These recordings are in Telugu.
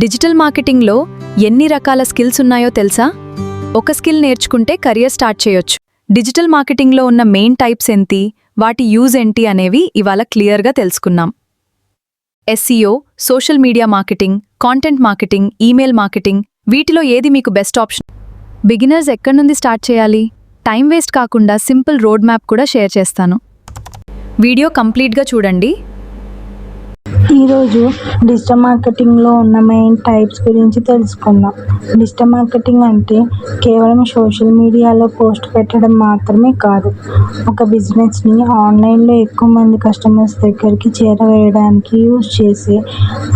డిజిటల్ మార్కెటింగ్లో ఎన్ని రకాల స్కిల్స్ ఉన్నాయో తెలుసా? ఒక స్కిల్ నేర్చుకుంటే కెరియర్ స్టార్ట్ చేయొచ్చు. డిజిటల్ మార్కెటింగ్లో ఉన్న మెయిన్ టైప్స్ ఏంటి, వాటి యూజ్ ఏంటి అనేవి ఇవాళ క్లియర్గా తెలుసుకున్నాం. SEO, social media marketing, content marketing, email marketing, వీటిలో ఏది మీకు బెస్ట్ ఆప్షన్? బిగినర్స్ ఎక్కడి నుండి స్టార్ట్ చేయాలి? టైం వేస్ట్ కాకుండా సింపుల్ రోడ్ మ్యాప్ కూడా షేర్ చేస్తాను. వీడియో కంప్లీట్గా చూడండి. ఈరోజు డిజిటల్ మార్కెటింగ్లో ఉన్న మెయిన్ టైప్స్ గురించి తెలుసుకుందాం. డిజిటల్ మార్కెటింగ్ అంటే కేవలం సోషల్ మీడియాలో పోస్ట్ పెట్టడం మాత్రమే కాదు, ఒక బిజినెస్ని ఆన్లైన్లో ఎక్కువ మంది కస్టమర్స్ దగ్గరికి చేరవేయడానికి యూజ్ చేసే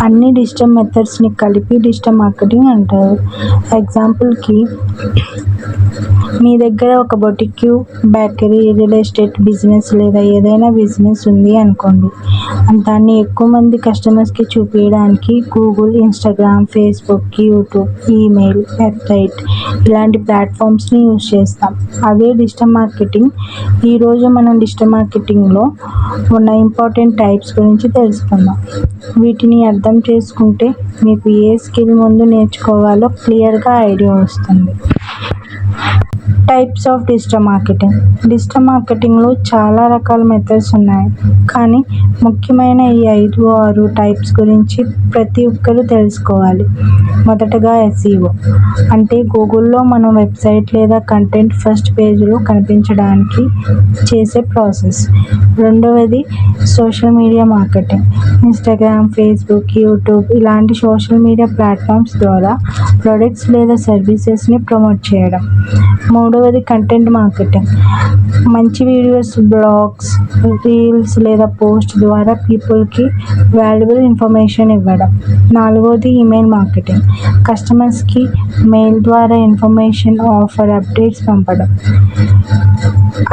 అన్ని డిజిటల్ మెథడ్స్ని కలిపి డిజిటల్ మార్కెటింగ్ అంటారు. ఎగ్జాంపుల్కి, మీ దగ్గర ఒక boutique, bakery, real estate business లేదా ఏదైనా బిజినెస్ ఉంది అనుకోండి. దాన్ని ఎక్కువ మంది కస్టమర్స్కి చూపించడానికి Google, Instagram, Facebook, YouTube, email, website ఇలాంటి ప్లాట్ఫామ్స్ని యూజ్ చేస్తాం. అదే డిజిటల్ మార్కెటింగ్. ఈరోజు మనం డిజిటల్ మార్కెటింగ్లో ఉన్న ఇంపార్టెంట్ టైప్స్ గురించి తెలుసుకుందాం. వీటిని అర్థం చేసుకుంటే మీకు ఏ స్కిల్ ముందు నేర్చుకోవాలో క్లియర్గా ఐడియా వస్తుంది. Types of digital marketing. Digital మార్కెటింగ్లో చాలా రకాల మెథడ్స్ ఉన్నాయి, కానీ ముఖ్యమైన ఈ 5-6 టైప్స్ గురించి ప్రతి ఒక్కరూ తెలుసుకోవాలి. మొదటగా ఎస్ఈఓ అంటే గూగుల్లో మన వెబ్సైట్ లేదా కంటెంట్ ఫస్ట్ పేజ్లో కనిపించడానికి చేసే ప్రాసెస్. రెండవది social media marketing. Instagram, Facebook, YouTube ఇలాంటి సోషల్ మీడియా ప్లాట్ఫామ్స్ ద్వారా ప్రొడక్ట్స్ లేదా సర్వీసెస్ని ప్రమోట్ చేయడం. మూడవది కంటెంట్ మార్కెటింగ్. మంచి వీడియోస్, బ్లాగ్స్, రీల్స్ లేదా పోస్ట్ ద్వారా పీపుల్కి వాల్యుబుల్ ఇన్ఫర్మేషన్ ఇవ్వడం. నాలుగవది ఈమెయిల్ మార్కెటింగ్. కస్టమర్స్కి మెయిల్ ద్వారా ఇన్ఫర్మేషన్, ఆఫర్, అప్డేట్స్ పంపడం.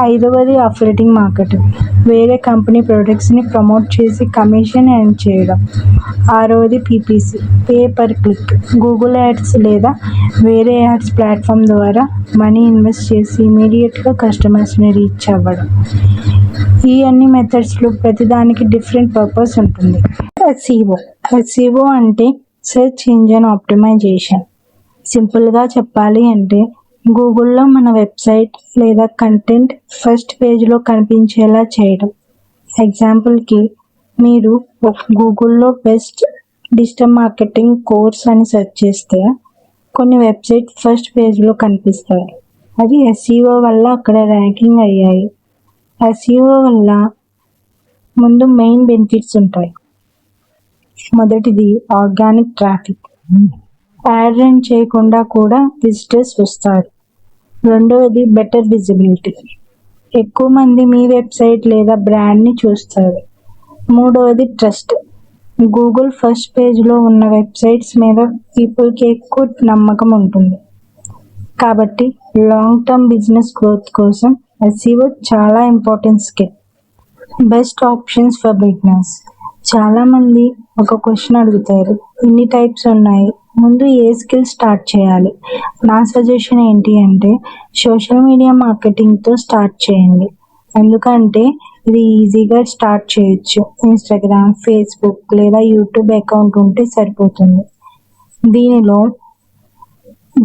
ఐదవది అఫిలియేటింగ్ మార్కెటింగ్. వేరే కంపెనీ ప్రొడక్ట్స్ని ప్రమోట్ చేసి కమిషన్ ఎర్న్ చేయడం. ఆరవది PPC, pay per click. Google ads లేదా వేరే యాడ్స్ ప్లాట్ఫామ్ ద్వారా మనీ ఇన్వెస్ట్ చేసి ఇమీడియట్గా కస్టమర్స్ని రీచ్ అవ్వడం. ఈ అన్ని మెథడ్స్లో ప్రతిదానికి డిఫరెంట్ పర్పస్ ఉంటుంది. ఎస్ఈఓ అంటే సెర్చ్ ఇంజిన్ ఆప్టిమైజేషన్. సింపుల్గా చెప్పాలి అంటే గూగుల్లో మన వెబ్సైట్ లేదా కంటెంట్ ఫస్ట్ పేజ్లో కనిపించేలా చేయడం. ఎగ్జాంపుల్కి, మీరు గూగుల్లో బెస్ట్ డిజిటల్ మార్కెటింగ్ కోర్స్ అని సెర్చ్ చేస్తే కొన్ని వెబ్సైట్ ఫస్ట్ పేజ్లో కనిపిస్తాయి. అది ఎస్ఈఓ వల్ల అక్కడ ర్యాంకింగ్ అయ్యాయి. ఎస్ఈఓ వల్ల ముందు మెయిన్ బెనిఫిట్స్ ఉంటాయి. మొదటిది ఆర్గానిక్ ట్రాఫిక్. యాడ్ రన్ చేయకుండా కూడా విజిటర్స్ వస్తారు. రెండవది బెటర్ విజిబిలిటీ. ఎక్కువ మంది మీ వెబ్సైట్ లేదా బ్రాండ్ని చూస్తారు. మూడవది ట్రస్ట్. గూగుల్ ఫస్ట్ పేజ్లో ఉన్న వెబ్సైట్స్ మీద పీపుల్కి ఎక్కువ నమ్మకం ఉంటుంది. కాబట్టి లాంగ్ టర్మ్ బిజినెస్ గ్రోత్ కోసం ఎస్ఈఓ చాలా important skill. Best options for beginners. చాలామంది ఒక క్వశ్చన్ అడుగుతారు, ఇన్ని టైప్స్ ఉన్నాయి, ముందు ఏ స్కిల్ స్టార్ట్ చేయాలి? నా సజెషన్ ఏంటి అంటే సోషల్ మీడియా మార్కెటింగ్తో స్టార్ట్ చేయండి. ఎందుకంటే ఇది ఈజీగా స్టార్ట్ చేయొచ్చు. ఇన్స్టాగ్రామ్, ఫేస్బుక్ లేదా యూట్యూబ్ అకౌంట్ ఉంటే సరిపోతుంది.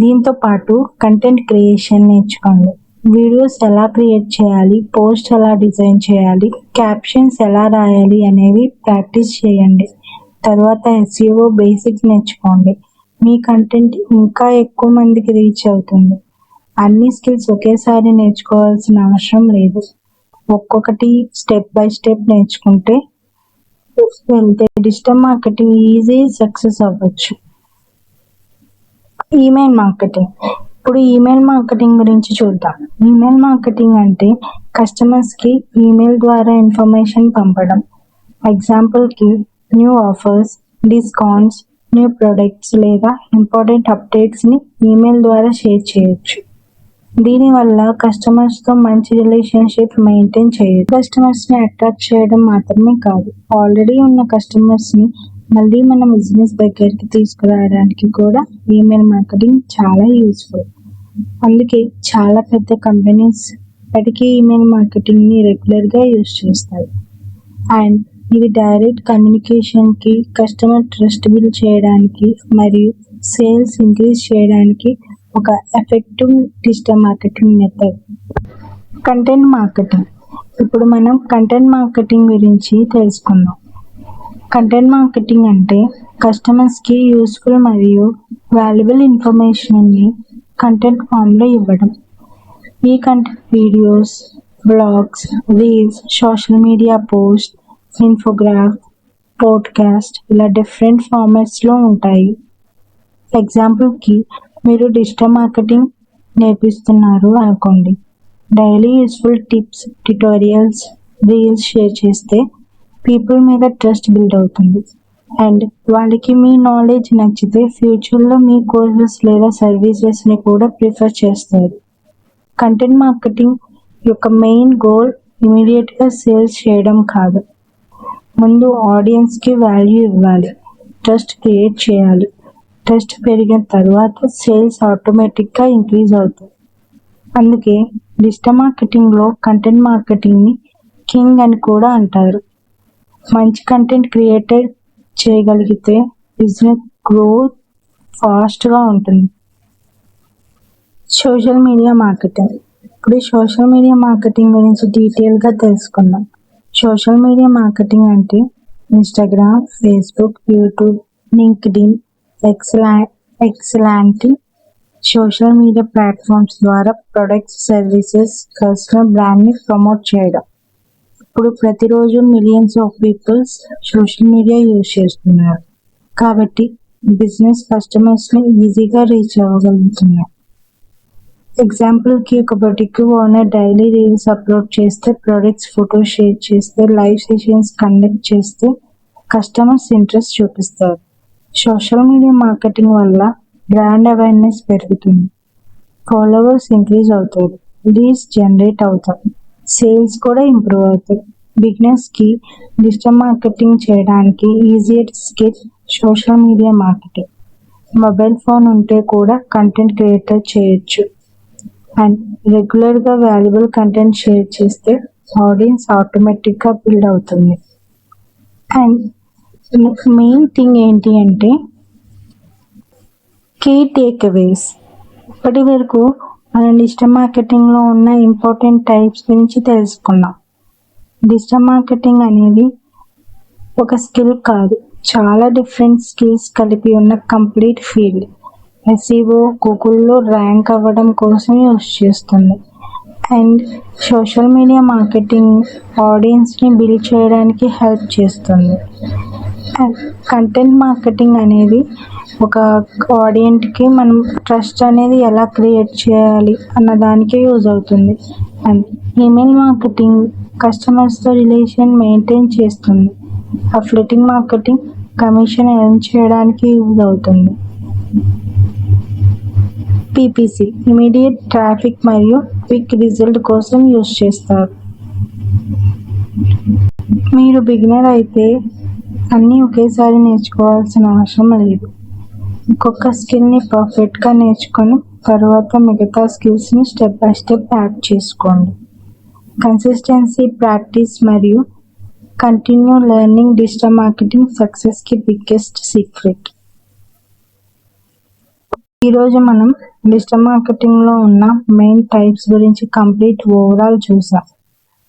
దీంతో పాటు కంటెంట్ క్రియేషన్ నేర్చుకోండి. వీడియోస్ ఎలా క్రియేట్ చేయాలి, పోస్ట్ ఎలా డిజైన్ చేయాలి, క్యాప్షన్స్ ఎలా రాయాలి అనేవి ప్రాక్టీస్ చేయండి. తర్వాత ఎస్ఈఓ బేసిక్స్ నేర్చుకోండి. మీ కంటెంట్ ఇంకా ఎక్కువ మందికి రీచ్ అవుతుంది. అన్ని స్కిల్స్ ఒకేసారి నేర్చుకోవాల్సిన అవసరం లేదు. ఒక్కొక్కటి స్టెప్ బై స్టెప్ నేర్చుకుంటే వెళ్తే డిజిటల్ మార్కెటింగ్ ఈజీ సక్సెస్ అవ్వచ్చు. Email marketing. ఇప్పుడు ఈమెయిల్ మార్కెటింగ్ గురించి చూద్దాం. ఈమెయిల్ మార్కెటింగ్ అంటే కస్టమర్స్కి ఈమెయిల్ ద్వారా ఇన్ఫర్మేషన్ పంపడం. ఎగ్జాంపుల్కి, new offers, discounts, new products లేదా ఇంపార్టెంట్ అప్డేట్స్ని ఈమెయిల్ ద్వారా షేర్ చేయొచ్చు. దీనివల్ల కస్టమర్స్తో మంచి రిలేషన్షిప్ మెయింటైన్ చేయొచ్చు. కస్టమర్స్ని అట్రాక్ట్ చేయడం మాత్రమే కాదు, ఆల్రెడీ ఉన్న కస్టమర్స్ని మళ్ళీ మన బిజినెస్ దగ్గరికి తీసుకురావడానికి కూడా ఈమెయిల్ మార్కెటింగ్ చాలా యూస్ఫుల్. అందుకే చాలా పెద్ద కంపెనీస్ ఇప్పటికీ ఈమెయిల్ మార్కెటింగ్ని రెగ్యులర్గా యూజ్ చేస్తాయి. అండ్ ఇది డైరెక్ట్ కమ్యూనికేషన్కి, కస్టమర్ ట్రస్ట్ బిల్డ్ చేయడానికి మరియు సేల్స్ ఇంక్రీజ్ చేయడానికి ఒక effective digital marketing method. Content marketing. ఇప్పుడు మనం కంటెంట్ మార్కెటింగ్ గురించి తెలుసుకుందాం. కంటెంట్ మార్కెటింగ్ అంటే కస్టమర్స్కి యూస్ఫుల్ మరియు వాల్యుబుల్ ఇన్ఫర్మేషన్ని కంటెంట్ ఫామ్లో ఇవ్వడం. ఈ content videos, blogs, reels, social media post, infograph, podcast ఇలా డిఫరెంట్ ఫార్మాట్స్లో ఉంటాయి. ఎగ్జాంపుల్కి మీరు డిజిటల్ మార్కెటింగ్ నేర్పిస్తున్నారు అనుకోండి. Daily useful tips, tutorials, reels share చేస్తే పీపుల్ మీద ట్రస్ట్ బిల్డ్ అవుతుంది. అండ్ వాళ్ళకి మీ నాలెడ్జ్ నచ్చితే ఫ్యూచర్లో మీ కోర్సెస్ లేదా సర్వీసెస్ని కూడా ప్రిఫర్ చేస్తారు. కంటెంట్ మార్కెటింగ్ యొక్క మెయిన్ గోల్ ఇమీడియట్గా సేల్స్ చేయడం కాదు. ముందు ఆడియన్స్కి వాల్యూ ఇవ్వాలి, ట్రస్ట్ క్రియేట్ చేయాలి. ట్రస్ట్ పెరిగిన తర్వాత సేల్స్ ఆటోమేటిక్గా ఇంక్రీజ్ అవుతాయి. అందుకే డిజిటల్ మార్కెటింగ్లో కంటెంట్ మార్కెటింగ్ని కింగ్ అని కూడా అంటారు. మంచి కంటెంట్ క్రియేటర్ చేయగలిగితే బిజినెస్ గ్రోత్ ఫాస్ట్గా ఉంటుంది. Social media marketing. ఇప్పుడు సోషల్ మీడియా మార్కెటింగ్ గురించి డీటెయిల్గా తెలుసుకుందాం. సోషల్ మీడియా మార్కెటింగ్ అంటే Instagram, Facebook, YouTube, LinkedIn, X లాంటి సోషల్ మీడియా ప్లాట్ఫామ్స్ ద్వారా ప్రొడక్ట్స్, సర్వీసెస్, పర్సనల్ బ్రాండ్ని ప్రమోట్ చేయడం. ఇప్పుడు ప్రతిరోజు millions of peoples social media use చేస్తున్నారు కాబట్టి బిజినెస్ కస్టమర్స్ని ఈజీగా రీచ్ అవ్వగలుగుతున్నారు. ఎగ్జాంపుల్కి ఒక boutique owner daily reels upload చేస్తే, ప్రొడక్ట్స్ ఫోటో షేర్ చేస్తే, లైవ్ సెషన్స్ కండక్ట్ చేస్తే కస్టమర్స్ ఇంట్రెస్ట్ చూపిస్తారు. సోషల్ మీడియా మార్కెటింగ్ వల్ల బ్రాండ్ అవేర్నెస్ పెరుగుతుంది, ఫాలోవర్స్ ఇంక్రీజ్ అవుతారు, లీడ్స్ జనరేట్ అవుతాయి, సేల్స్ కూడా ఇంప్రూవ్ అవుతాయి. బిగినర్స్కి డిజిటల్ మార్కెటింగ్ చేయడానికి easiest skill social media marketing. Mobile phone ఉంటే కూడా కంటెంట్ క్రియేటర్ చేయొచ్చు. అండ్ రెగ్యులర్గా వాల్యుబుల్ కంటెంట్ షేర్ చేస్తే ఆడియన్స్ ఆటోమేటిక్గా బిల్డ్ అవుతుంది. అండ్ మెయిన్ థింగ్ ఏంటి అంటే కీ టేక్అవేస్. ఇప్పటి వరకు మనం డిజిటల్ మార్కెటింగ్లో ఉన్న ఇంపార్టెంట్ టైప్స్ గురించి తెలుసుకున్నాం. డిజిటల్ మార్కెటింగ్ అనేది ఒక స్కిల్ కాదు, చాలా డిఫరెంట్ స్కిల్స్ కలిపి ఉన్న కంప్లీట్ ఫీల్డ్. SEO గూగుల్లో ర్యాంక్ అవ్వడం కోసం యూస్ చేస్తుంది. అండ్ సోషల్ మీడియా మార్కెటింగ్ ఆడియన్స్ని బిల్డ్ చేయడానికి హెల్ప్ చేస్తుంది. అండ్ కంటెంట్ మార్కెటింగ్ అనేది ఒక ఆడియన్స్కి మనం ట్రస్ట్ అనేది ఎలా క్రియేట్ చేయాలి అన్న దానికి యూజ్ అవుతుంది. అండ్ ఈమెయిల్ మార్కెటింగ్ కస్టమర్స్తో రిలేషన్ మెయింటైన్ చేస్తుంది. అఫిలియేటింగ్ మార్కెటింగ్ కమిషన్ ఎర్న్ చేయడానికి యూజ్ అవుతుంది. PPC ఇమీడియట్ ట్రాఫిక్ మరియు క్విక్ రిజల్ట్ కోసం యూజ్ చేస్తారు. మీరు బిగినర్ అయితే అన్నీ ఒకేసారి నేర్చుకోవాల్సిన అవసరం లేదు. ఒక్కొక్క స్కిల్ని పర్ఫెక్ట్గా నేర్చుకొని తర్వాత మిగతా స్కిల్స్ని స్టెప్ బై స్టెప్ యాడ్ చేసుకోండి. కన్సిస్టెన్సీ, ప్రాక్టీస్ మరియు కంటిన్యూ లెర్నింగ్ డిజిటల్ మార్కెటింగ్ సక్సెస్కి బిగ్గెస్ట్ సీక్రెట్. ఈరోజు మనం డిజిటల్ మార్కెటింగ్లో ఉన్న మెయిన్ టైప్స్ గురించి కంప్లీట్ ఓవరాల్ చూసాం.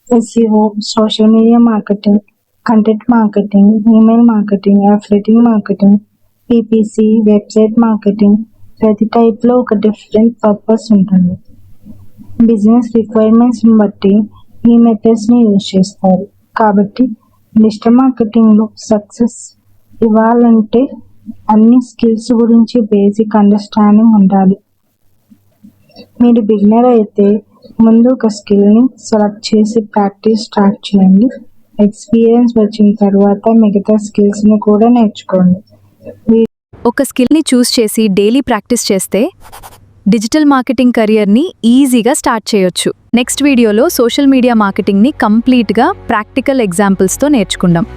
SEO, social media marketing, content marketing, email marketing, affiliating marketing, PPC, website marketing. ప్రతి టైప్లో ఒక డిఫరెంట్ పర్పస్ ఉంటుంది. బిజినెస్ రిక్వైర్మెంట్స్ని బట్టి ఈ మెథడ్స్ని యూజ్ చేస్తారు. కాబట్టి డిజిటల్ మార్కెటింగ్లో సక్సెస్ ఇవ్వాలంటే అన్ని స్కిల్స్ గురించి బేసిక్ అండర్స్టాండింగ్ ఉండాలి. మీరు బిగినర్ అయితే ముందు ఒక స్కిల్ని సెలెక్ట్ చేసి ప్రాక్టీస్ స్టార్ట్ చేయండి. ఎక్స్పీరియన్స్ వచ్చిన తర్వాత మిగతా స్కిల్స్ని కూడా నేర్చుకోండి. ఒక స్కిల్ని చూస్ చేసి డైలీ ప్రాక్టీస్ చేస్తే డిజిటల్ మార్కెటింగ్ కెరియర్ని ఈజీగా స్టార్ట్ చేయొచ్చు. నెక్స్ట్ వీడియోలో సోషల్ మీడియా మార్కెటింగ్ని కంప్లీట్గా ప్రాక్టికల్ ఎగ్జాంపుల్స్తో నేర్చుకుందాం.